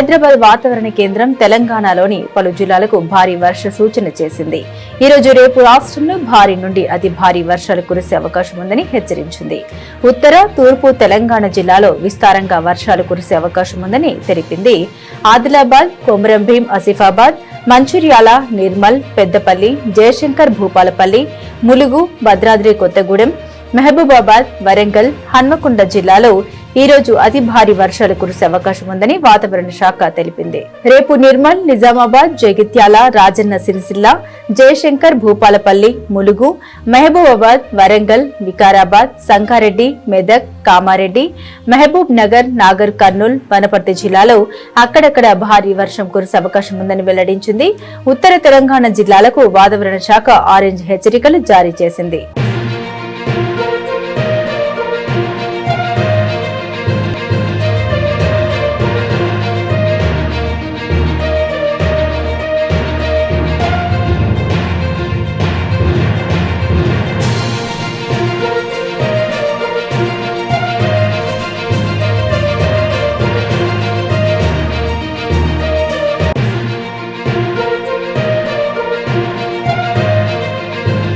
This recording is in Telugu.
హైదరాబాద్ వాతావరణ కేంద్రం తెలంగాణలోని పలు జిల్లాలకు భారీ వర్ష సూచన చేసింది. ఈ రోజు రేపు రాష్ట్రంలో భారీ నుండి అతి భారీ వర్షాలు కురిసే అవకాశం ఉందని హెచ్చరించింది. ఉత్తర, తూర్పు తెలంగాణ జిల్లాలో విస్తారంగా వర్షాలు కురిసే అవకాశం ఉందని తెలిపింది. ఆదిలాబాద్, కొమరంభీం, ఆసిఫాబాద్, మంచిర్యాల, నిర్మల్, పెద్దపల్లి, జయశంకర్ భూపాలపల్లి, ములుగు, భద్రాద్రి కొత్తగూడెం, మహబూబాబాద్, వరంగల్, హన్మకొండ జిల్లాలో ఈ రోజు అతి భారీ వర్షాలు కురిసే అవకాశం ఉందని వాతావరణ శాఖ తెలిపింది. రేపు నిర్మల్, నిజామాబాద్, జగిత్యాల, రాజన్న సిరిసిల్ల, జయశంకర్ భూపాలపల్లి, ములుగు, మహబూబాబాద్, వరంగల్, వికారాబాద్, సంగారెడ్డి, మెదక్, కామారెడ్డి, మహబూబ్ నగర్, నాగర్ కర్నూల్, వనపర్తి జిల్లాలో అక్కడక్కడ భారీ వర్షం కురిసే అవకాశం ఉందని వెల్లడించింది. ఉత్తర తెలంగాణ జిల్లాలకు వాతావరణ శాఖ ఆరెంజ్ హెచ్చరికలు జారీ చేసింది.